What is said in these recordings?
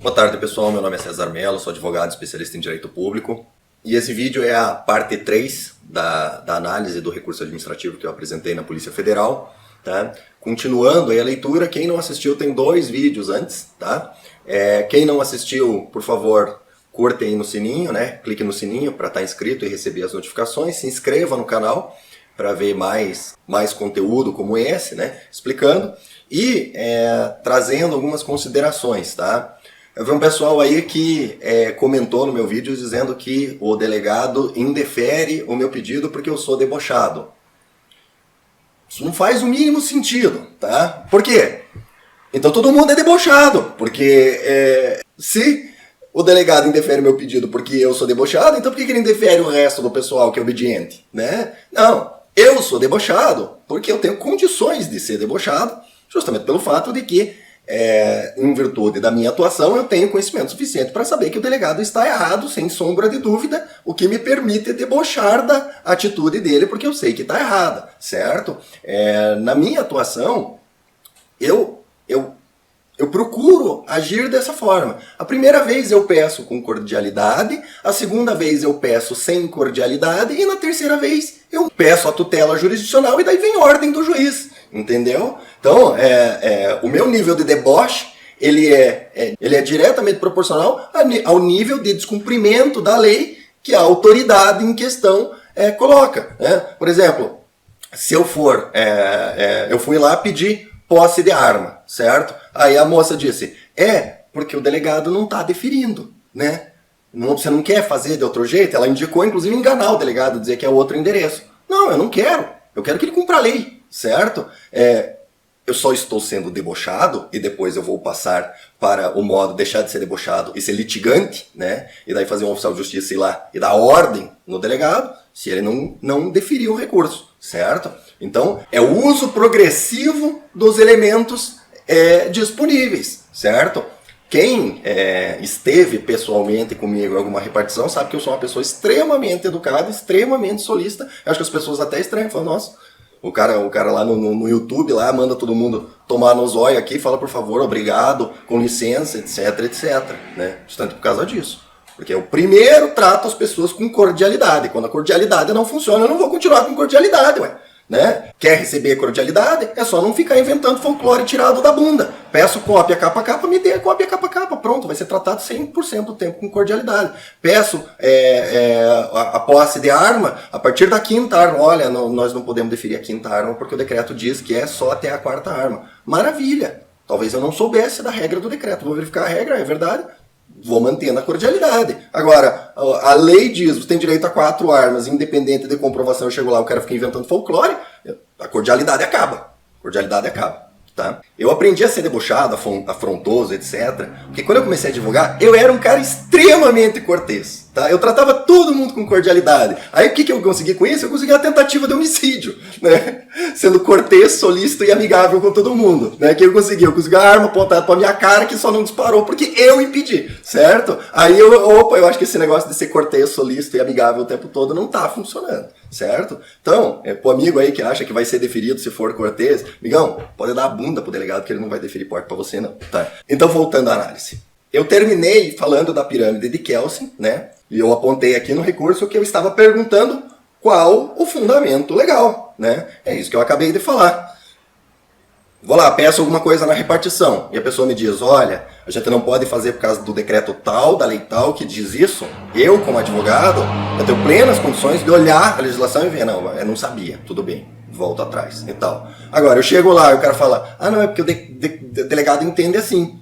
Boa tarde, pessoal. Meu nome é César Mello, sou advogado especialista em Direito Público. E esse vídeo é a parte 3 da análise do recurso administrativo que eu apresentei na Polícia Federal. Tá? Continuando aí a leitura, quem não assistiu tem 2 vídeos antes. Tá? Quem não assistiu, por favor, curte aí no sininho, né? Clique no sininho para estar inscrito e receber as notificações. Se inscreva no canal para ver mais conteúdo como esse, né? Explicando e trazendo algumas considerações, tá? Eu vi um pessoal aí que comentou no meu vídeo dizendo que o delegado indefere o meu pedido porque eu sou debochado. Isso não faz o mínimo sentido, tá? Por quê? Então todo mundo é debochado, porque se o delegado indefere o meu pedido porque eu sou debochado, então por que ele indefere o resto do pessoal que é obediente, né? Não, eu sou debochado porque eu tenho condições de ser debochado, justamente pelo fato de que em virtude da minha atuação, eu tenho conhecimento suficiente para saber que o delegado está errado, sem sombra de dúvida, o que me permite debochar da atitude dele, porque eu sei que está errada, certo? Na minha atuação, eu procuro agir dessa forma. A primeira vez eu peço com cordialidade, a segunda vez eu peço sem cordialidade e na terceira vez eu peço a tutela jurisdicional e daí vem ordem do juiz, entendeu? Então, o meu nível de deboche, ele é diretamente proporcional ao nível de descumprimento da lei que a autoridade em questão coloca, né? Por exemplo, se eu eu fui lá pedir posse de arma, certo? Aí a moça disse, porque o delegado não está deferindo, né? Você não quer fazer de outro jeito? Ela indicou, inclusive, enganar o delegado, dizer que é outro endereço. Não, eu não quero. Eu quero que ele cumpra a lei, certo? Eu só estou sendo debochado e depois eu vou passar para o modo deixar de ser debochado e ser litigante, né? E daí fazer um oficial de justiça ir lá e dar ordem no delegado se ele não deferir o recurso, certo? Então, é o uso progressivo dos elementos disponíveis, certo? Quem esteve pessoalmente comigo em alguma repartição sabe que eu sou uma pessoa extremamente educada, extremamente solícita. Eu acho que as pessoas até estranham, falam, nossa, o cara lá no YouTube lá manda todo mundo tomar no zóio aqui, fala por favor, obrigado, com licença, etc, né? Justamente por causa disso. Porque eu primeiro trato as pessoas com cordialidade. Quando a cordialidade não funciona, eu não vou continuar com cordialidade, ué. Né? Quer receber cordialidade? É só não ficar inventando folclore tirado da bunda. Peço cópia capa a capa, me dê a cópia capa a capa. Pronto, vai ser tratado 100% do tempo com cordialidade. Peço a posse de arma a partir da 5ª arma. Olha, nós não podemos deferir a 5ª arma porque o decreto diz que é só até a 4ª arma. Maravilha! Talvez eu não soubesse da regra do decreto. Vou verificar a regra, é verdade? Vou mantendo a cordialidade. Agora, a lei diz, você tem direito a 4 armas, independente de comprovação, eu chego lá, o cara fica inventando folclore, a cordialidade acaba. Cordialidade acaba. Tá? Eu aprendi a ser debochado, afrontoso, etc. Porque quando eu comecei a advogar, eu era um cara extremamente cortês. Tá? Eu tratava todo mundo com cordialidade. Aí o que eu consegui com isso? Eu consegui a tentativa de homicídio, né? Sendo cortês, solícito e amigável com todo mundo. Né? Que eu consegui a arma apontada pra minha cara que só não disparou porque eu impedi, certo? Aí eu acho que esse negócio de ser cortês, solícito e amigável o tempo todo não tá funcionando, certo? Então, pro amigo aí que acha que vai ser deferido se for cortês, amigão, pode dar a bunda pro delegado que ele não vai deferir porte pra você não, tá? Então, voltando à análise. Eu terminei falando da pirâmide de Kelsen, né? E eu apontei aqui no recurso que eu estava perguntando qual o fundamento legal, né? É isso que eu acabei de falar. Vou lá, peço alguma coisa na repartição e a pessoa me diz, olha, a gente não pode fazer por causa do decreto tal, da lei tal que diz isso. Eu, como advogado, eu tenho plenas condições de olhar a legislação e ver, não, eu não sabia, tudo bem, volto atrás e tal. Agora, eu chego lá e o cara fala, não, é porque o delegado entende assim.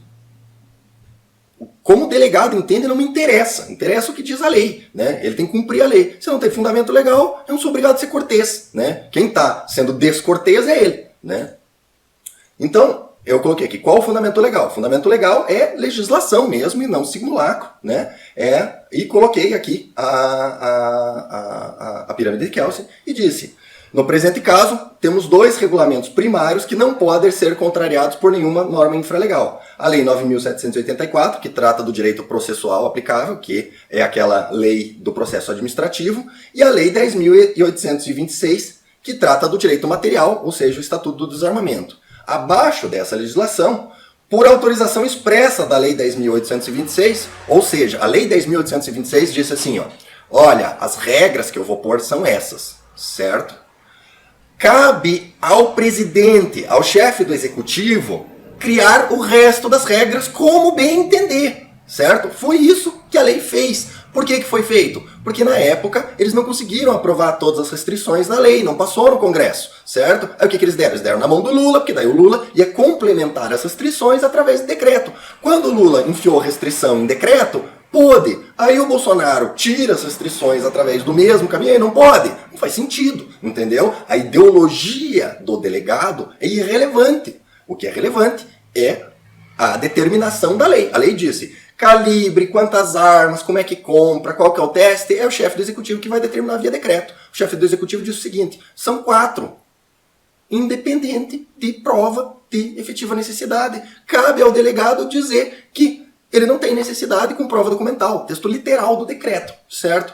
Como o delegado entende, não me interessa. Interessa o que diz a lei, né? Ele tem que cumprir a lei. Se não tem fundamento legal, eu não sou obrigado a ser cortês, né? Quem está sendo descortês é ele, né? Então, eu coloquei aqui, qual o fundamento legal? O fundamento legal é legislação mesmo e não simulacro, né? E coloquei aqui a pirâmide de Kelsen e disse, no presente caso, temos 2 regulamentos primários que não podem ser contrariados por nenhuma norma infralegal. A Lei 9.784, que trata do direito processual aplicável, que é aquela lei do processo administrativo, e a Lei 10.826, que trata do direito material, ou seja, o Estatuto do Desarmamento. Abaixo dessa legislação, por autorização expressa da Lei 10.826, ou seja, a Lei 10.826 disse assim, ó, olha, as regras que eu vou pôr são essas, certo? Cabe ao presidente, ao chefe do executivo, criar o resto das regras como bem entender, certo? Foi isso que a lei fez. Por que foi feito? Porque na época eles não conseguiram aprovar todas as restrições da lei, não passou no Congresso, certo? Aí o que eles deram? Eles deram na mão do Lula, porque daí o Lula ia complementar as restrições através de decreto. Quando o Lula enfiou restrição em decreto, pôde. Aí o Bolsonaro tira as restrições através do mesmo caminho e não pode. Não faz sentido, entendeu? A ideologia do delegado é irrelevante. O que é relevante é a determinação da lei. A lei disse calibre, quantas armas, como é que compra, qual que é o teste, é o chefe do executivo que vai determinar via decreto. O chefe do executivo diz o seguinte, são 4, independente de prova de efetiva necessidade. Cabe ao delegado dizer que ele não tem necessidade com prova documental, texto literal do decreto, certo?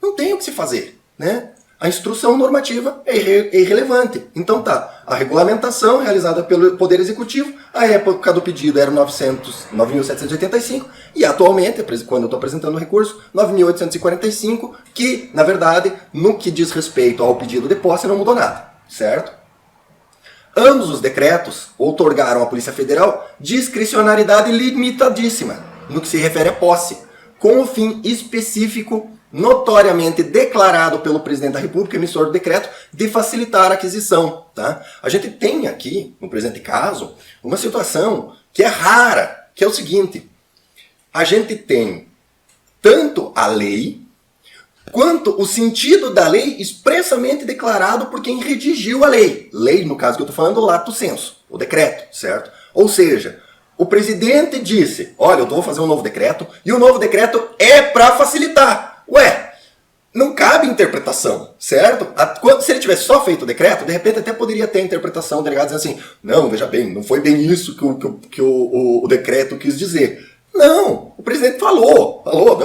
Não tem o que se fazer, né? A instrução normativa é irrelevante. Então tá, a regulamentação realizada pelo Poder Executivo, a época do pedido era 9.785 e atualmente, quando eu estou apresentando o recurso, 9.845, que, na verdade, no que diz respeito ao pedido de posse, não mudou nada, certo? Ambos os decretos outorgaram à Polícia Federal discricionariedade limitadíssima no que se refere à posse, com o fim específico notoriamente declarado pelo presidente da República, emissor do decreto, de facilitar a aquisição. Tá? A gente tem aqui, no presente caso, uma situação que é rara, que é o seguinte, a gente tem tanto a lei, quanto o sentido da lei expressamente declarado por quem redigiu a lei. Lei, no caso que eu estou falando, lato sensu, o decreto, certo? Ou seja, o presidente disse, olha, eu vou fazer um novo decreto, e o novo decreto é para facilitar. Ué, não cabe interpretação, certo? Se ele tivesse só feito o decreto, de repente até poderia ter a interpretação do delegado dizendo assim, não, veja bem, não foi bem isso que o decreto quis dizer. Não, o presidente falou,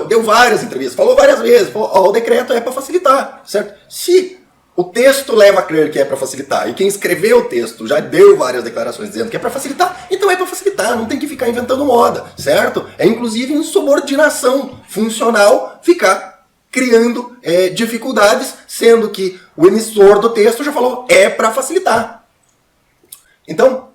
deu várias entrevistas, falou várias vezes, falou, o decreto é para facilitar, certo? Se o texto leva a crer que é para facilitar, e quem escreveu o texto já deu várias declarações dizendo que é para facilitar, então é para facilitar, não tem que ficar inventando moda, certo? É inclusive insubordinação funcional ficar criando dificuldades, sendo que o emissor do texto já falou, é para facilitar. Então,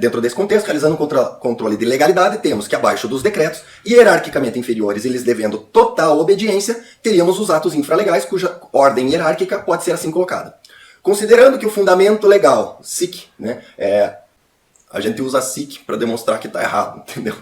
dentro desse contexto, realizando controle de legalidade, temos que abaixo dos decretos, hierarquicamente inferiores, eles devendo total obediência, teríamos os atos infralegais, cuja ordem hierárquica pode ser assim colocada. Considerando que o fundamento legal, SIC, né, a gente usa SIC para demonstrar que está errado, entendeu?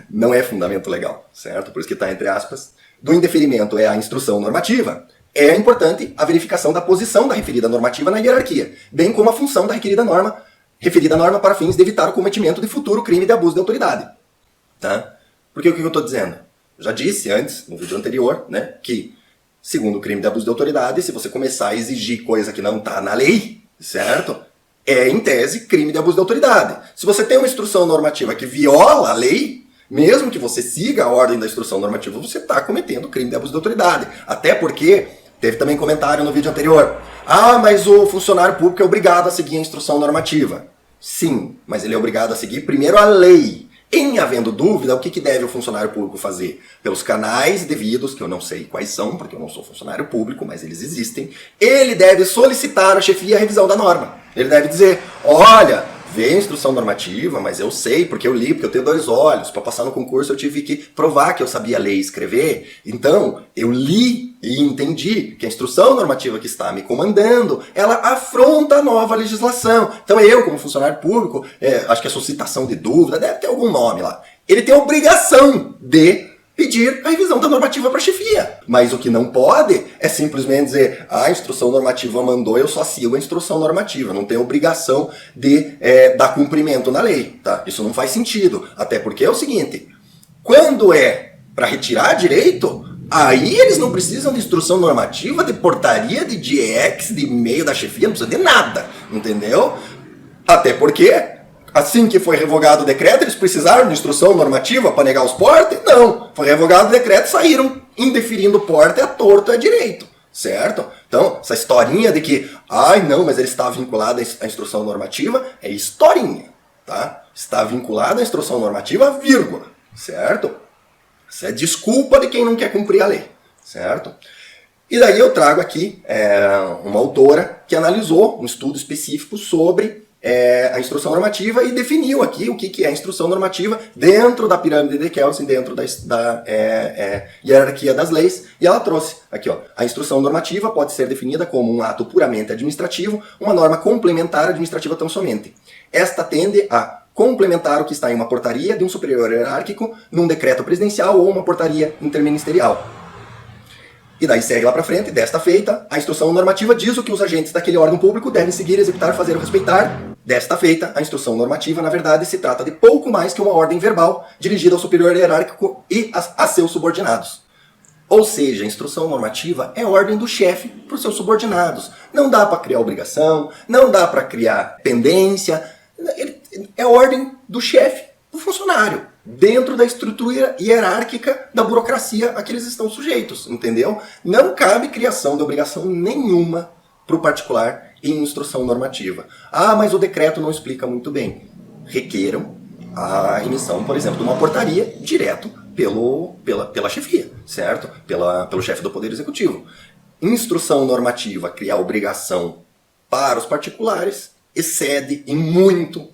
Não é fundamento legal, certo? Por isso que está entre aspas. Do indeferimento é a instrução normativa, é importante a verificação da posição da referida normativa na hierarquia, bem como a função da referida norma para fins de evitar o cometimento de futuro crime de abuso de autoridade. Tá? Porque o que eu estou dizendo? Eu já disse antes, no vídeo anterior, né, que, segundo o crime de abuso de autoridade, se você começar a exigir coisa que não está na lei, certo? É, em tese, crime de abuso de autoridade. Se você tem uma instrução normativa que viola a lei, mesmo que você siga a ordem da instrução normativa, você está cometendo crime de abuso de autoridade. Até porque, teve também comentário no vídeo anterior, ah, mas o funcionário público é obrigado a seguir a instrução normativa. Sim, mas ele é obrigado a seguir primeiro a lei. Em havendo dúvida, o que deve o funcionário público fazer? Pelos canais devidos, que eu não sei quais são, porque eu não sou funcionário público, mas eles existem, ele deve solicitar à chefia a revisão da norma. Ele deve dizer, olha, vê a instrução normativa, mas eu sei, porque eu li, porque eu tenho 2 olhos. Para passar no concurso eu tive que provar que eu sabia ler e escrever. Então, eu li e entendi que a instrução normativa que está me comandando, ela afronta a nova legislação. Então eu, como funcionário público, acho que é suscitação de dúvida, deve ter algum nome lá. Ele tem a obrigação de pedir a revisão da normativa para a chefia. Mas o que não pode é simplesmente dizer, a instrução normativa mandou, eu só sigo a instrução normativa. Não tem obrigação de dar cumprimento na lei. Tá? Isso não faz sentido. Até porque é o seguinte, quando é para retirar direito, aí eles não precisam de instrução normativa, de portaria, de DIEX, de e-mail da chefia, não precisa de nada. Entendeu? Até porque assim que foi revogado o decreto, eles precisaram de instrução normativa para negar os portes? Não. Foi revogado o decreto, saíram indeferindo o porte a torto e a direito. Certo? Então, essa historinha de que, ai não, mas ele está vinculado à instrução normativa, é historinha. tá? Está vinculado à instrução normativa, vírgula, certo? Isso é desculpa de quem não quer cumprir a lei, certo? E daí eu trago aqui uma autora que analisou um estudo específico sobre a instrução normativa e definiu aqui o que é a instrução normativa dentro da pirâmide de Kelsen, dentro da hierarquia das leis, e ela trouxe aqui, ó, a instrução normativa pode ser definida como um ato puramente administrativo, uma norma complementar administrativa tão somente. Esta tende a complementar o que está em uma portaria de um superior hierárquico, num decreto presidencial ou uma portaria interministerial. E daí segue lá pra frente, desta feita, a instrução normativa diz o que os agentes daquele órgão público devem seguir, executar, fazer ou respeitar. Desta feita, a instrução normativa, na verdade, se trata de pouco mais que uma ordem verbal dirigida ao superior hierárquico e a seus subordinados. Ou seja, a instrução normativa é ordem do chefe para os seus subordinados. Não dá para criar obrigação, não dá para criar pendência. É ordem do chefe, do funcionário, dentro da estrutura hierárquica da burocracia a que eles estão sujeitos, entendeu? Não cabe criação de obrigação nenhuma para o particular em instrução normativa. Ah, mas o decreto não explica muito bem. Requeram a emissão, por exemplo, de uma portaria direto pela chefia, certo? Pelo chefe do Poder Executivo. Instrução normativa, criar obrigação para os particulares, excede em muito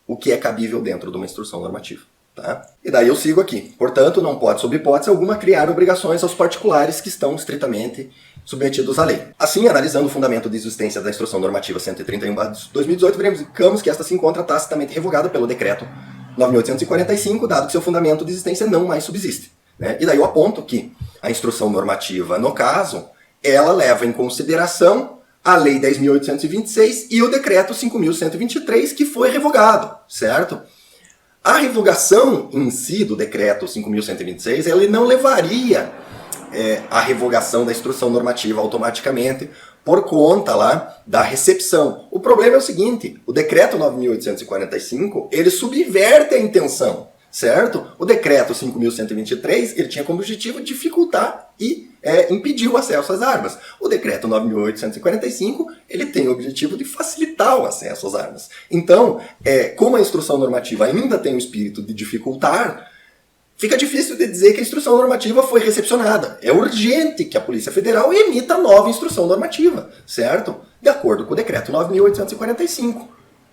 o que é cabível dentro de uma instrução normativa. Tá? E daí eu sigo aqui. Portanto, não pode, sob hipótese alguma, criar obrigações aos particulares que estão estritamente submetidos à lei. Assim, analisando o fundamento de existência da Instrução Normativa 131/2018, verificamos que esta se encontra tacitamente revogada pelo Decreto 9.845, dado que seu fundamento de existência não mais subsiste. Né? E daí eu aponto que a Instrução Normativa, no caso, ela leva em consideração a Lei 10.826 e o Decreto 5.123, que foi revogado, certo? A revogação em si do Decreto 5.126, ele não levaria a revogação da instrução normativa automaticamente por conta lá da recepção. O problema é o seguinte, o Decreto 9.845, ele subverte a intenção, certo? O Decreto 5.123, ele tinha como objetivo dificultar e impedir o acesso às armas. O Decreto 9.845, ele tem o objetivo de facilitar o acesso às armas. Então, como a instrução normativa ainda tem o espírito de dificultar, fica difícil de dizer que a instrução normativa foi recepcionada. É urgente que a Polícia Federal emita nova instrução normativa, certo? De acordo com o Decreto 9.845.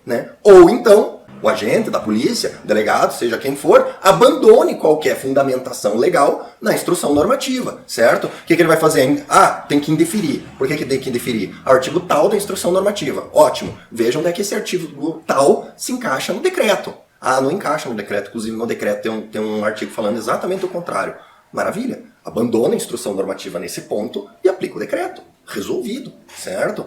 Né? Ou então, o agente da polícia, o delegado, seja quem for, abandone qualquer fundamentação legal na instrução normativa, certo? O que ele vai fazer? Tem que indeferir. Por que tem que indeferir? Artigo tal da instrução normativa. Ótimo. Vejam onde é que esse artigo tal se encaixa no decreto. Não encaixa no decreto. Inclusive no decreto tem um artigo falando exatamente o contrário. Maravilha. Abandona a instrução normativa nesse ponto e aplica o decreto. Resolvido, certo?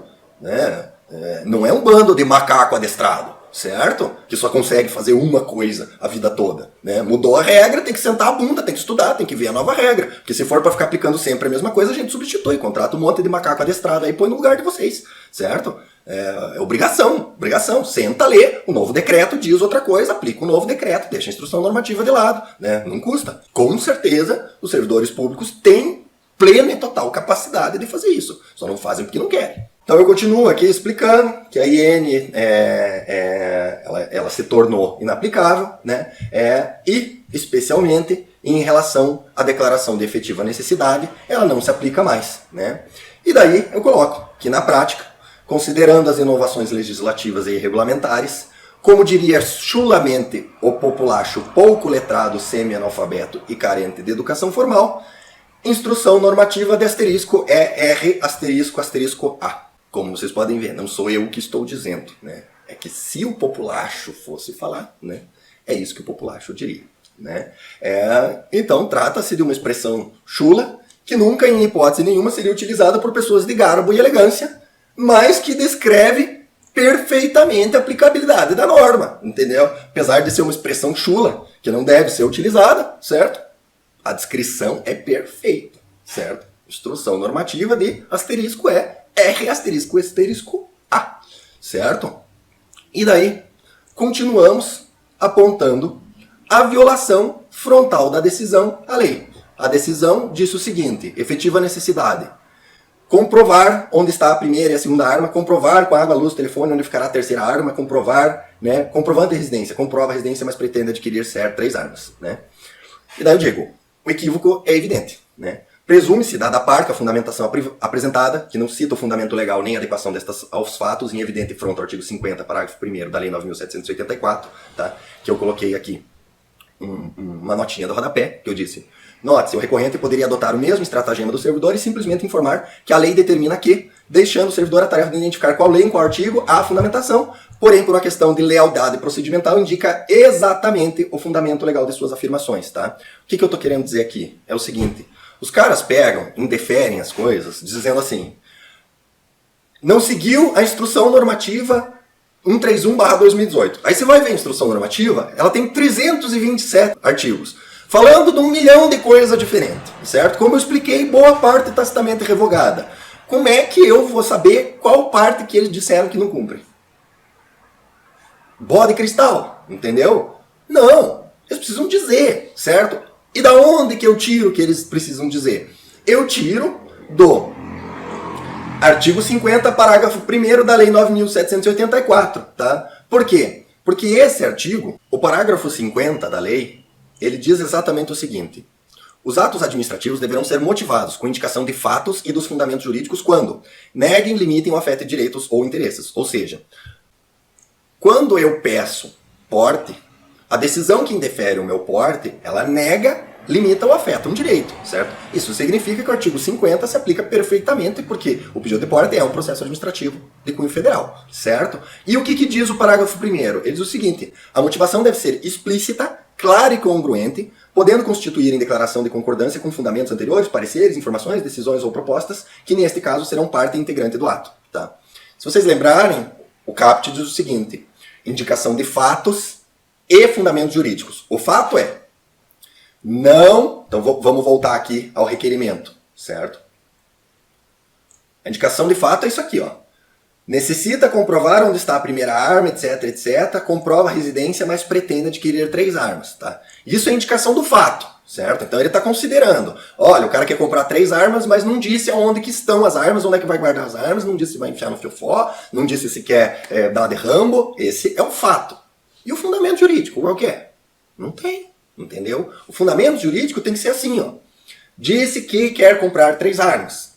Não é um bando de macaco adestrado, certo? Que só consegue fazer uma coisa a vida toda. Né? Mudou a regra, tem que sentar a bunda, tem que estudar, tem que ver a nova regra. Porque se for para ficar aplicando sempre a mesma coisa, a gente substitui, contrata um monte de macaco adestrado aí e põe no lugar de vocês, certo? É obrigação. Senta, lê, o novo decreto diz outra coisa, aplica o novo decreto, deixa a instrução normativa de lado, né? Não custa. Com certeza, os servidores públicos têm plena e total capacidade de fazer isso. Só não fazem porque não querem. Então eu continuo aqui explicando que a IN ela se tornou inaplicável, né? E especialmente em relação à declaração de efetiva necessidade, ela não se aplica mais, né? E daí eu coloco que na prática, considerando as inovações legislativas e regulamentares, como diria chulamente o populacho pouco letrado, semi-analfabeto e carente de educação formal, instrução normativa de asterisco é R asterisco A. Como vocês podem ver, não sou eu que estou dizendo, né? É que se o populacho fosse falar, né? É isso que o populacho diria, né? Então trata-se de uma expressão chula que nunca, em hipótese nenhuma, seria utilizada por pessoas de garbo e elegância, mas que descreve perfeitamente a aplicabilidade da norma, entendeu? Apesar de ser uma expressão chula, que não deve ser utilizada, certo? A descrição é perfeita, certo? Instrução normativa de asterisco é R asterisco A, certo? E daí, continuamos apontando a violação frontal da decisão à lei. A decisão disse o seguinte, efetiva necessidade. Comprovar onde está a primeira e a segunda arma, comprovar com água, luz, telefone, onde ficará a terceira arma, comprovar né? Comprovante de residência, comprova a residência, mas pretende adquirir três armas, né? E daí eu digo, o equívoco é evidente, né? Presume-se, dada a parte a fundamentação apresentada, que não cita o fundamento legal nem a adequação destas aos fatos, em evidente fronte ao artigo 50, parágrafo 1º da Lei 9.784, tá? Que eu coloquei aqui uma notinha do rodapé, que eu disse: note-se, o recorrente poderia adotar o mesmo estratagema do servidor e simplesmente informar que a lei determina que, deixando o servidor a tarefa de identificar qual lei, em qual artigo, há fundamentação, porém, por uma questão de lealdade procedimental, indica exatamente o fundamento legal de suas afirmações, tá? O que eu tô querendo dizer aqui? É o seguinte: os caras pegam, indeferem as coisas, dizendo assim: não seguiu a instrução normativa 131/2018. Aí você vai ver a instrução normativa, ela tem 327 artigos, falando de 1 milhão de coisas diferentes, certo? Como eu expliquei, boa parte tacitamente revogada. Como é que eu vou saber qual parte que eles disseram que não cumpre? Bola de cristal, entendeu? Não, eles precisam dizer, certo? E da onde que eu tiro que eles precisam dizer? Eu tiro do artigo 50, parágrafo 1º da Lei 9.784, tá? Por quê? Porque esse artigo, o parágrafo 50 da lei, ele diz exatamente o seguinte: os atos administrativos deverão ser motivados com indicação de fatos e dos fundamentos jurídicos quando neguem, limitem ou afetem direitos ou interesses. Ou seja, quando eu peço porte, a decisão que indefere o meu porte, ela nega, limita ou afeta um direito, certo? Isso significa que o artigo 50 se aplica perfeitamente porque o pedido de porte é um processo administrativo de cunho federal, certo? E o que diz o parágrafo 1º? Ele diz o seguinte: a motivação deve ser explícita, clara e congruente, podendo constituir em declaração de concordância com fundamentos anteriores, pareceres, informações, decisões ou propostas, que neste caso serão parte integrante do ato, tá? Se vocês lembrarem, o caput diz o seguinte: indicação de fatos e fundamentos jurídicos. O fato é não... Então vamos voltar aqui ao requerimento, certo? A indicação de fato é isso aqui, ó. Necessita comprovar onde está a primeira arma, etc, etc. Comprova a residência, mas pretende adquirir 3 armas, tá? Isso é indicação do fato, certo? Então ele está considerando. Olha, o cara quer comprar 3 armas, mas não disse aonde que estão as armas, onde é que vai guardar as armas, não disse se vai enfiar no fiofó, não disse se quer dar de Rambo. Esse é o fato. E o fundamento jurídico, qual que é? Não tem. Entendeu? O fundamento jurídico tem que ser assim, ó. Disse que quer comprar 3 armas.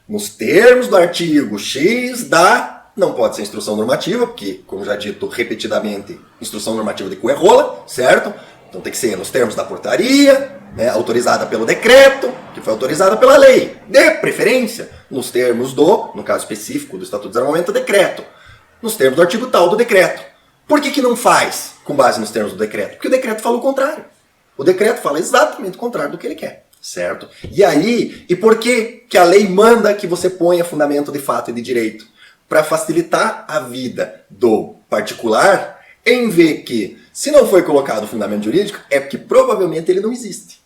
Nos termos do artigo X da... Não pode ser instrução normativa, porque, como já dito repetidamente, instrução normativa de cu é rola, certo? Então tem que ser nos termos da portaria, né, autorizada pelo decreto, que foi autorizada pela lei. De preferência, nos termos do, no caso específico do Estatuto de Desarmamento, decreto. Nos termos do artigo tal do decreto. Por que não faz com base nos termos do decreto? Porque o decreto fala o contrário. O decreto fala exatamente o contrário do que ele quer, certo? E aí, e por que a lei manda que você ponha fundamento de fato e de direito? Para facilitar a vida do particular, em ver que, se não foi colocado o fundamento jurídico, é porque provavelmente ele não existe.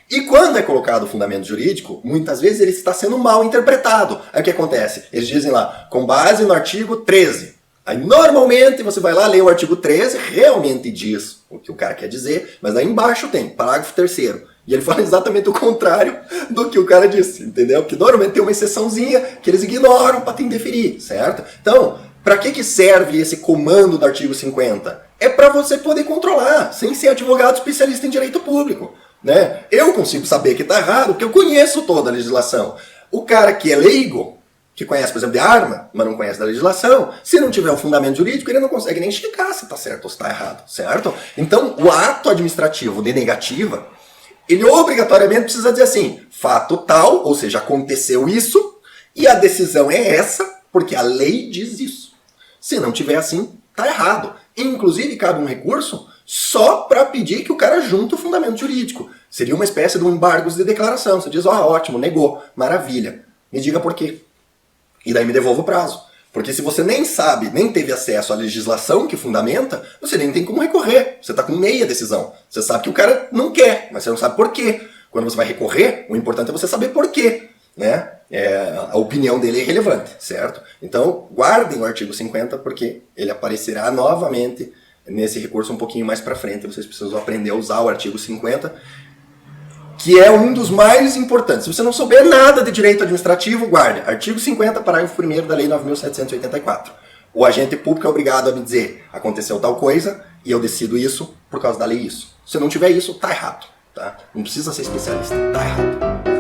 E quando é colocado o fundamento jurídico, muitas vezes ele está sendo mal interpretado. Aí o que acontece? Eles dizem lá, com base no artigo 13. Aí normalmente você vai lá ler o artigo 13, realmente diz o que o cara quer dizer, mas aí embaixo tem parágrafo 3º. E ele fala exatamente o contrário do que o cara disse, entendeu? Porque normalmente tem uma exceçãozinha que eles ignoram para te indeferir, certo? Então, para que serve esse comando do artigo 50? É para você poder controlar, sem ser advogado especialista em direito público, né? Eu consigo saber que está errado, porque eu conheço toda a legislação. O cara que é leigo, que conhece, por exemplo, de arma, mas não conhece da legislação, se não tiver um fundamento jurídico, ele não consegue nem checar se está certo ou se está errado, certo? Então, o ato administrativo de negativa, ele obrigatoriamente precisa dizer assim, fato tal, ou seja, aconteceu isso, e a decisão é essa, porque a lei diz isso. Se não tiver assim, está errado. Inclusive, cabe um recurso só para pedir que o cara junte o fundamento jurídico. Seria uma espécie de um embargo de declaração. Você diz, ótimo, negou, maravilha. Me diga por quê. E daí me devolva o prazo. Porque se você nem sabe, nem teve acesso à legislação que fundamenta, você nem tem como recorrer. Você está com meia decisão. Você sabe que o cara não quer, mas você não sabe por quê. Quando você vai recorrer, o importante é você saber por quê, né? A opinião dele é relevante, certo? Então, guardem o artigo 50, porque ele aparecerá novamente nesse recurso um pouquinho mais para frente. Vocês precisam aprender a usar o artigo 50, que é um dos mais importantes. Se você não souber nada de direito administrativo, guarde. Artigo 50, parágrafo 1º da Lei 9.784. O agente público é obrigado a me dizer, aconteceu tal coisa e eu decido isso por causa da lei isso. Se não tiver isso, tá errado. Tá? Não precisa ser especialista, tá errado.